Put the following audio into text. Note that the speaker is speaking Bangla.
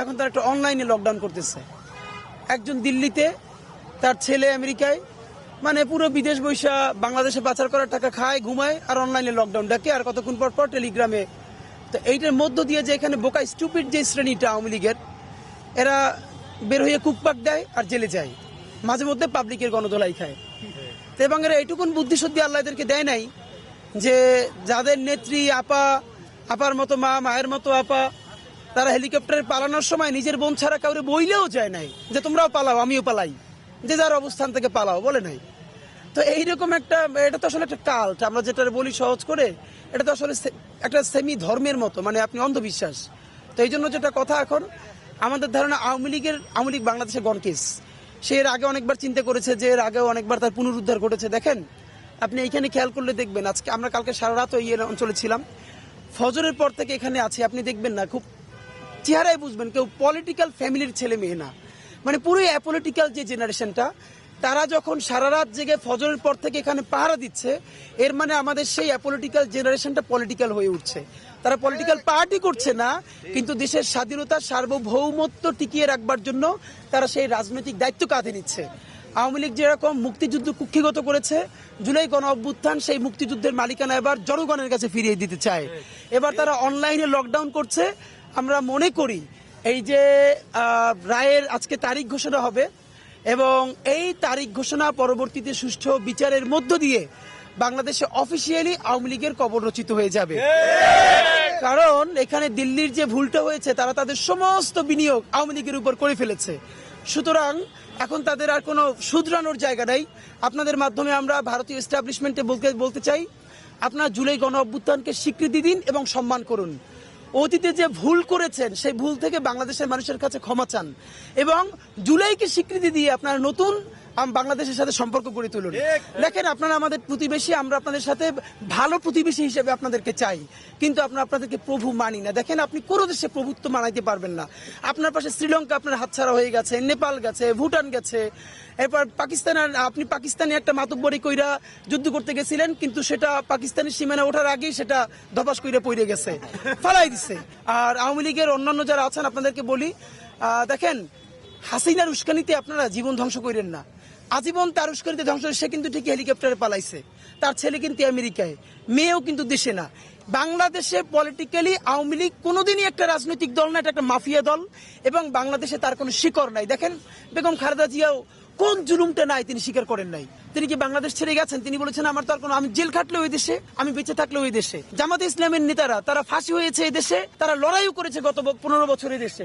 এখন তারা একটা অনলাইনে লকডাউন করতেছে। একজন দিল্লিতে, তার ছেলে আমেরিকায়, মানে পুরো বিদেশ বৈশা বাংলাদেশে পাচার করার টাকা খায়, ঘুমায়, আর অনলাইনে লকডাউন ডাকে, আর কতক্ষণ পর পর টেলিগ্রামে। তো এইটার মধ্য দিয়ে যে এখানে বোকা স্টুপিড যে শ্রেণীটা আওয়ামী লীগের, এরা বের হয়ে কুকপাক দেয় আর জেলে যায়, মাঝে মধ্যে পাবলিকের গণধোলাই খায়। তো এবং এরা এইটুকুন বুদ্ধিশুদ্ধি আল্লাহ এদেরকে দেয় নাই যে যাদের নেত্রী আপার মতো মা, মায়ের মতো আপা, তারা হেলিকপ্টারে পালানোর সময় নিজের বোন ছাড়া কাউরে বইলেও যায় নাই যে তোমরাও পালাও, আমিও পালাই, যে যার অবস্থান থেকে পালাও, বলে নাই। তো এইরকম একটা, এটা তো আসলে একটা কাল্ট, আমরা যেটা বলি সহজ করে, এটা তো আসলে একটা সেমি ধর্মের মতো, মানে আপনি অন্ধবিশ্বাস। তো এই জন্য যেটা কথা, এখন আমাদের ধারণা আওয়ামী লীগ বাংলাদেশে গণকেস। সে এর আগে অনেকবার চিন্তা করেছে, যে এর আগেও অনেকবার তার পুনরুদ্ধার ঘটেছে। দেখেন আপনি এইখানে খেয়াল করলে দেখবেন, আজকে আমরা কালকে সারা রাত এই অঞ্চলে ছিলাম, ফজরের পর থেকে এখানে আছি, আপনি দেখবেন না, খুব চেহারায় বুঝবেন কেউ পলিটিক্যাল ফ্যামিলির ছেলে মেয়ে না, মানে পুরো অ্যাপলিটিক্যাল যে জেনারেশনটা, তারা যখন সারা রাত জেগে ফজরের পর থেকে এখানে পাহারা দিচ্ছে, এর মানে আমাদের সেই অ্যাপলিটিক্যাল জেনারেশনটা পলিটিক্যাল হয়ে উঠছে। তারা পলিটিক্যাল পার্টি করছে না, কিন্তু দেশের স্বাধীনতা সার্বভৌমত্ব টিকিয়ে রাখবার জন্য তারা সেই রাজনৈতিক দায়িত্ব কাঁধে নিচ্ছে। আওয়ামী লীগ যেরকম মুক্তিযুদ্ধ কুক্ষিগত করেছে, জুলাই গণ অভ্যুত্থান সেই মুক্তিযুদ্ধের মালিকানা এবার জনগণের কাছে ফিরিয়ে দিতে চায়। এবার তারা অনলাইনে লকডাউন করছে। আমরা মনে করি এই যে রায়ের আজকে তারিখ ঘোষণা হবে, এবং এই তারিখ ঘোষণা পরবর্তীতে সুষ্ঠু বিচারের মধ্য দিয়ে বাংলাদেশে অফিসিয়ালি আওয়ামী লীগের কবর রচিত হয়ে যাবে। কারণ এখানে দিল্লির যে ভুলটা হয়েছে, তারা তাদের সমস্ত বিনিয়োগ আওয়ামী লীগের উপর করে ফেলেছে। সুতরাং এখন তাদের আর কোনো শুধরানোর জায়গা নাই। আপনাদের মাধ্যমে আমরা ভারতীয় এস্টাবলিশমেন্টে বলতে চাই, আপনারা জুলাই গণ অভ্যুত্থানকে স্বীকৃতি দিন এবং সম্মান করুন। অতীতে যে ভুল করেছেন, সেই ভুল থেকে বাংলাদেশের মানুষের কাছে ক্ষমা চান, এবং জুলাইকে স্বীকৃতি দিয়ে আপনারা নতুন বাংলাদেশের সাথে সম্পর্ক গড়ে তুলুন। দেখেন, আপনারা আমাদের প্রতিবেশী, আমরা আপনাদের সাথে ভালো প্রতিবেশী হিসেবে আপনাদেরকে চাই, কিন্তু আপনাদেরকে প্রভু মানি না। দেখেন, আপনি কোনো দেশে প্রভুত্ব মানাইতে পারবেন না। আপনার পাশে শ্রীলঙ্কা আপনার হাতছাড়া হয়ে গেছে, নেপাল গেছে, ভুটান গেছে, এরপর আপনি পাকিস্তানি একটা মাতব্বরি কইরা যুদ্ধ করতে গেছিলেন, কিন্তু সেটা পাকিস্তানের সীমানা ওঠার আগেই সেটা ধপাস কইরা পড়ে গেছে, ফালাই দিছে। আর আওয়ামী লীগের অন্যান্য যারা আছেন, আপনাদেরকে বলি, দেখেন, হাসিনার উস্কানিতে আপনারা জীবন ধ্বংস করেন না। আজীবন তার উস্কানিতে ধ্বংস, সে কিন্তু ঠিকই হেলিকপ্টারে পালাইছে, তার ছেলে কিন্তু আমেরিকায়, মেয়েও কিন্তু দেশে না। বাংলাদেশে পলিটিক্যালি আওয়ামী লীগ কোনোদিনই একটা রাজনৈতিক দল না, এটা একটা মাফিয়া দল, এবং বাংলাদেশে তার কোনো শিকড় নাই। দেখেন, বেগম খালেদা জিয়াও কোন জুলুমটা নাই তিনি স্বীকার করেন নাই। তিনি কি বাংলাদেশ ছেড়ে গেছেন? তিনি বলেছেন আমার তো আর কোনো, আমি জেল খাটলে ওই দেশে, আমি বেঁচে থাকলে ওই দেশে। জামাতে ইসলামের নেতারা, তারা ফাঁসি হয়েছে এই দেশে, তারা লড়াইও করেছে গত 15 বছর এই দেশে।